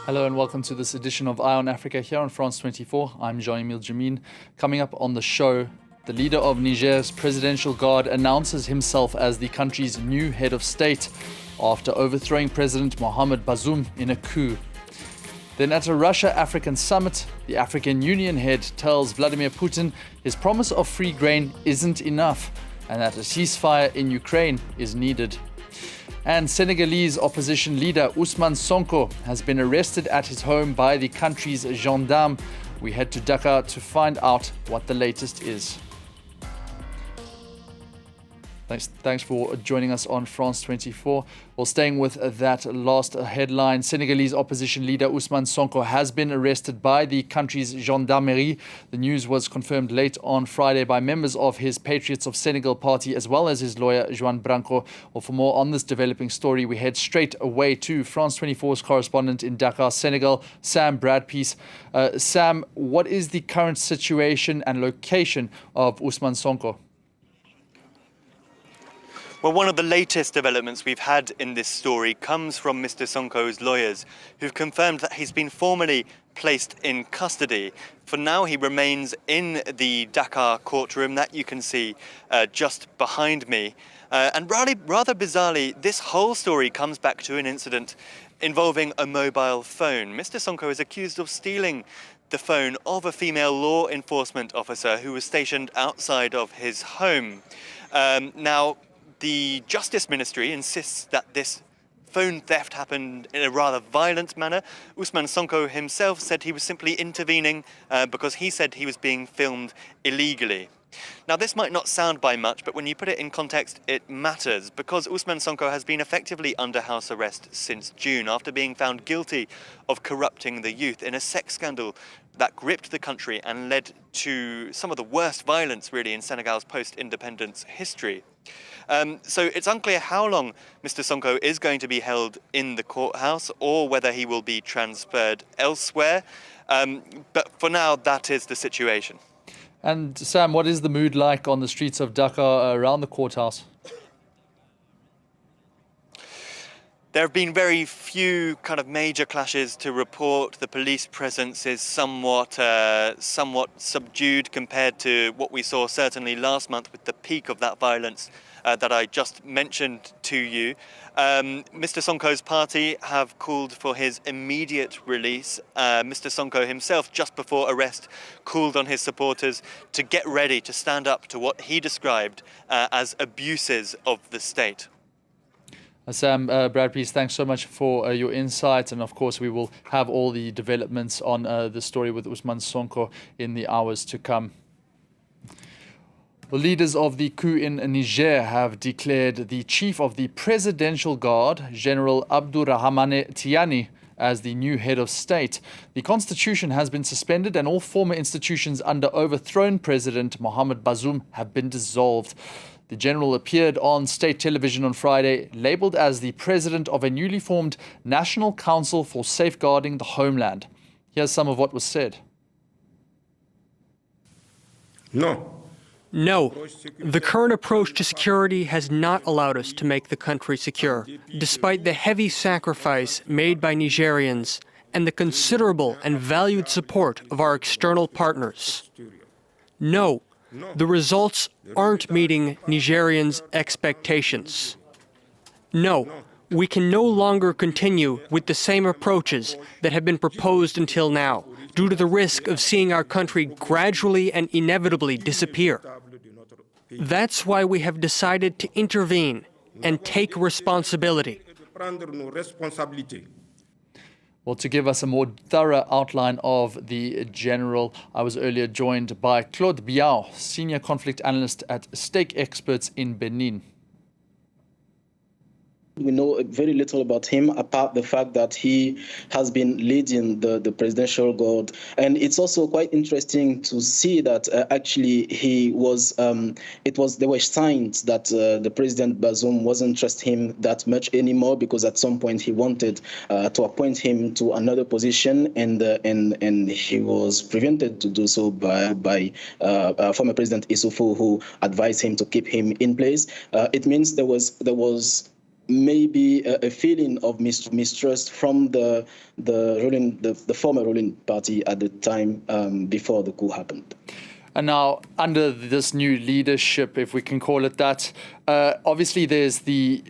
Hello and welcome to this edition of Eye on Africa here on France 24. I'm Jean-Emile Jamin. Coming up on the show, the leader of Niger's Presidential Guard announces himself as the country's new head of state after overthrowing President Mohamed Bazoum in a coup. Then at a Russia-African summit, the African Union head tells Vladimir Putin his promise of free grain isn't enough and that a ceasefire in Ukraine is needed. And Senegalese opposition leader Ousmane Sonko has been arrested at his home by the country's gendarmes. We head to Dakar to find out what the latest is. Thanks for joining us on France 24. Well, staying with that last headline, Senegalese opposition leader Ousmane Sonko has been arrested by the country's gendarmerie. The news was confirmed late on Friday by members of his Patriots of Senegal party, as well as his lawyer, Juan Branco. Well, for more on this developing story, we head straight away to France 24's correspondent in Dakar, Senegal, Sam Bradpeace. Sam, what is the current situation and location of Ousmane Sonko? Well, one of the latest developments we've had in this story comes from Mr. Sonko's lawyers, who've confirmed that he's been formally placed in custody. For now, he remains in the Dakar courtroom that you can see just behind me. And rather bizarrely, this whole story comes back to an incident involving a mobile phone. Mr. Sonko is accused of stealing the phone of a female law enforcement officer who was stationed outside of his home. Now, the Justice Ministry insists that this phone theft happened in a rather violent manner. Ousmane Sonko himself said he was simply intervening because he said he was being filmed illegally. Now, this might not sound by much, but when you put it in context, it matters, because Ousmane Sonko has been effectively under house arrest since June after being found guilty of corrupting the youth in a sex scandal that gripped the country and led to some of the worst violence, really, in Senegal's post-independence history. So it's unclear how long Mr. Sonko is going to be held in the courthouse or whether he will be transferred elsewhere. But for now, that is the situation. And Sam, what is the mood like on the streets of Dakar around the courthouse? There have been very few kind of major clashes to report. The police presence is somewhat subdued compared to what we saw certainly last month with the peak of that violence that I just mentioned to you. Mr. Sonko's party have called for his immediate release. Mr. Sonko himself, just before arrest, called on his supporters to get ready to stand up to what he described as abuses of the state. Sam Bradpeace, thanks so much for your insights, and of course we will have all the developments on the story with Ousmane Sonko in the hours to come. The leaders of the coup in Niger have declared the chief of the Presidential Guard, General Abdourahmane Tiani, as the new head of state. The constitution has been suspended and all former institutions under overthrown President Mohamed Bazoum have been dissolved. The general appeared on state television on Friday, labeled as the president of a newly formed National Council for Safeguarding the Homeland. Here's some of what was said. No, the current approach to security has not allowed us to make the country secure, despite the heavy sacrifice made by Nigerians and the considerable and valued support of our external partners. No, the results aren't meeting Nigerians' expectations. No, we can no longer continue with the same approaches that have been proposed until now, due to the risk of seeing our country gradually and inevitably disappear. That's why we have decided to intervene and take responsibility. Well, to give us a more thorough outline of the general, I was earlier joined by Claude Biao, Senior Conflict Analyst at Stake Experts in Benin. We know very little about him, apart the fact that he has been leading the Presidential Guard. And it's also quite interesting to see that actually he was, there were signs that the President Bazoum wasn't trust him that much anymore, because at some point he wanted to appoint him to another position, and he was prevented to do so by former President Issoufou, who advised him to keep him in place. It means there was maybe a feeling of mistrust from the former ruling party at the time before the coup happened. And now, under this new leadership, if we can call it that, obviously there's the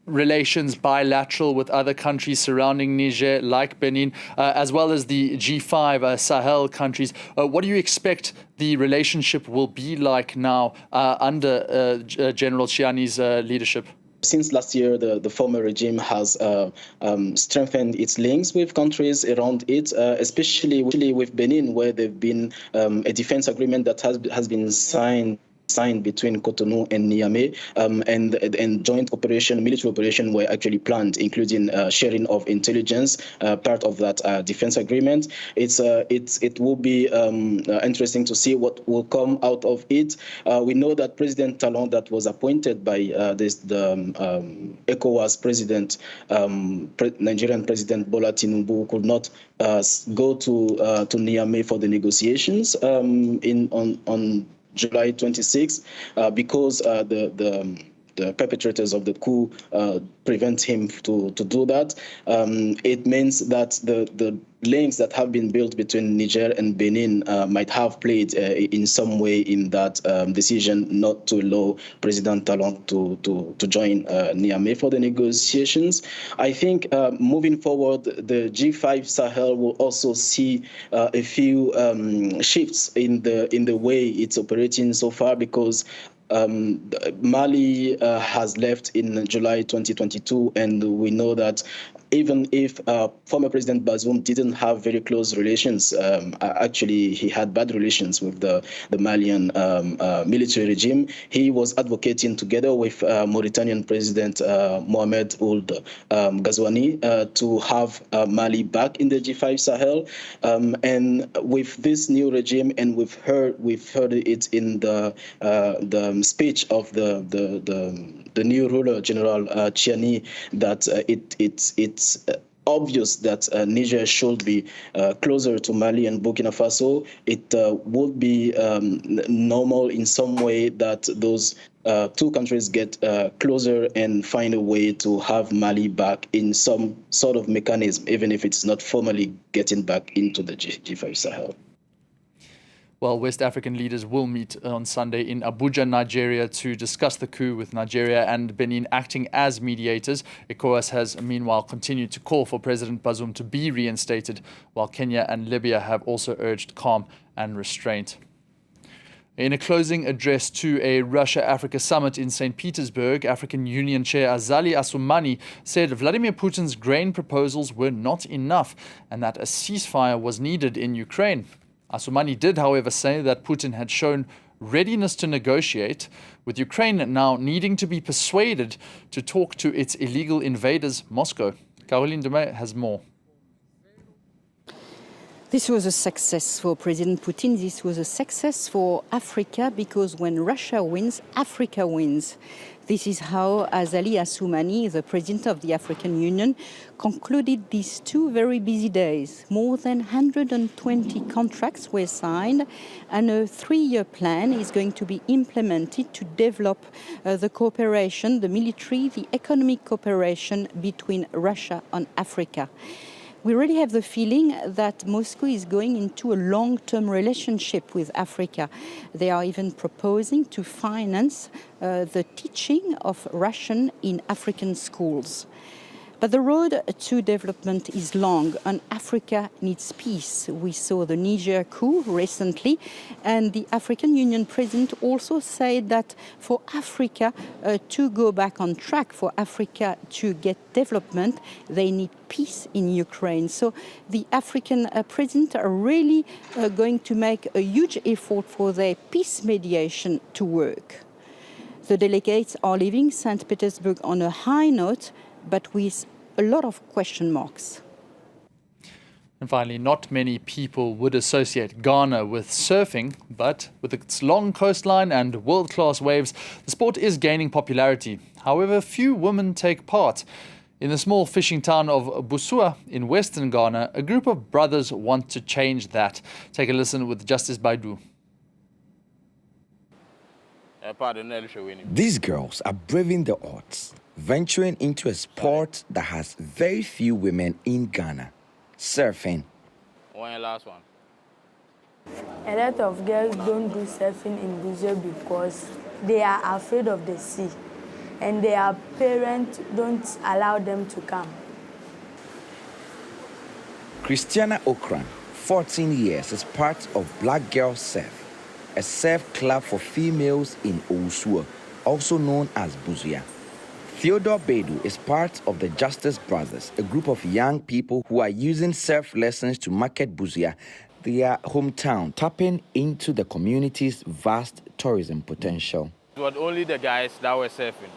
relations bilateral with other countries surrounding Niger, like Benin, as well as the G5 Sahel countries. What do you expect the relationship will be like now under General Chiani's leadership? Since last year, the former regime has strengthened its links with countries around it, especially with Benin, where there's been a defense agreement that has been signed between Cotonou and Niamey, and joint operation, military operation were actually planned, including sharing of intelligence, part of that defense agreement. It will be interesting to see what will come out of it. We know that President Talon, that was appointed by the ECOWAS president, Nigerian President Bola Tinubu, could not go to Niamey for the negotiations on July 26th, because the perpetrators of the coup prevent him to do that. It means that the links that have been built between Niger and Benin might have played in some way in that decision not to allow President Talon to join Niamey for the negotiations. I think moving forward, the G5 Sahel will also see a few shifts in the way it's operating so far, because Mali has left in July 2022, and we know that even if former President Bazoum didn't have very close relations, actually he had bad relations with the Malian military regime, he was advocating together with Mauritanian President Mohamed Ould Ghazouani to have Mali back in the G5 Sahel. And with this new regime, and we've heard it in the speech of the new ruler, General Chiani, that it's obvious that Niger should be closer to Mali and Burkina Faso. It would be normal in some way that those two countries get closer and find a way to have Mali back in some sort of mechanism, even if it's not formally getting back into the G5 Sahel. Well, West African leaders will meet on Sunday in Abuja, Nigeria, to discuss the coup, with Nigeria and Benin acting as mediators. ECOWAS has meanwhile continued to call for President Bazoum to be reinstated, while Kenya and Libya have also urged calm and restraint. In a closing address to a Russia-Africa summit in St. Petersburg, African Union Chair Azali Assoumani said Vladimir Putin's grain proposals were not enough and that a ceasefire was needed in Ukraine. Assoumani did, however, say that Putin had shown readiness to negotiate, with Ukraine now needing to be persuaded to talk to its illegal invaders, Moscow. Caroline Dumais has more. This was a success for President Putin. This was a success for Africa, because when Russia wins, Africa wins. This is how Azali Assoumani, the president of the African Union, concluded these 2 very busy days. More than 120 contracts were signed, and a 3-year plan is going to be implemented to develop the cooperation, the military, the economic cooperation between Russia and Africa. We really have the feeling that Moscow is going into a long-term relationship with Africa. They are even proposing to finance the teaching of Russian in African schools. But the road to development is long, and Africa needs peace. We saw the Niger coup recently, and the African Union president also said that for Africa to go back on track, for Africa to get development, they need peace in Ukraine. So the African president are really going to make a huge effort for their peace mediation to work. The delegates are leaving St. Petersburg on a high note, but with a lot of question marks. And finally, not many people would associate Ghana with surfing, but with its long coastline and world-class waves, the sport is gaining popularity. However, few women take part. In the small fishing town of Busua in western Ghana, a group of brothers want to change that. Take a listen with Justice Baidu. These girls are braving the odds, venturing into a sport that has very few women in Ghana, surfing. When last one? A lot of girls don't do surfing in Busia because they are afraid of the sea and their parents don't allow them to come. Christiana Okran, 14 years, is part of Black Girl Surf, a surf club for females in Owusuo, also known as Busia. Theodore Bedu is part of the Justice Brothers, a group of young people who are using surf lessons to market Busia, their hometown, tapping into the community's vast tourism potential. It was only the guys that were surfing.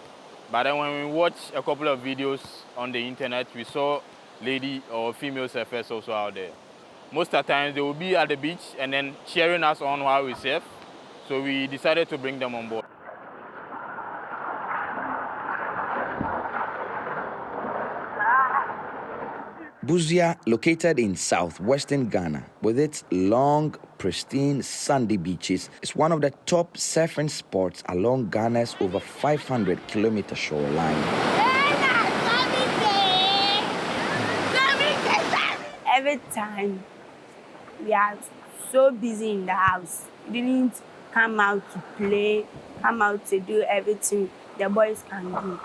But then when we watched a couple of videos on the internet, we saw lady or female surfers also out there. Most of the times they will be at the beach and then cheering us on while we surf. So we decided to bring them on board. Busia, located in southwestern Ghana, with its long, pristine, sandy beaches, is one of the top surfing spots along Ghana's over 500-kilometer shoreline. Every time we are so busy in the house, we didn't come out to play, come out to do everything the boys can do.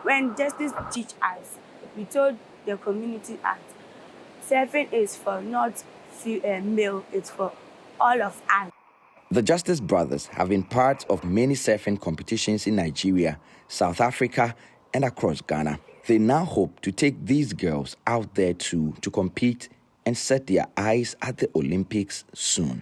When Justice teach us, we told the community that surfing is for not male, it's for all of us. The Justice Brothers have been part of many surfing competitions in Nigeria, South Africa, and across Ghana. They now hope to take these girls out there too to compete and set their eyes at the Olympics soon.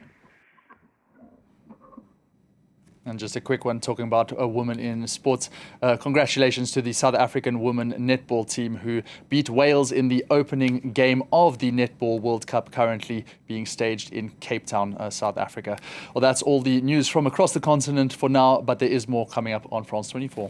And just a quick one talking about a woman in sports. Congratulations to the South African women netball team who beat Wales in the opening game of the Netball World Cup currently being staged in Cape Town, South Africa. Well, that's all the news from across the continent for now, but there is more coming up on France 24.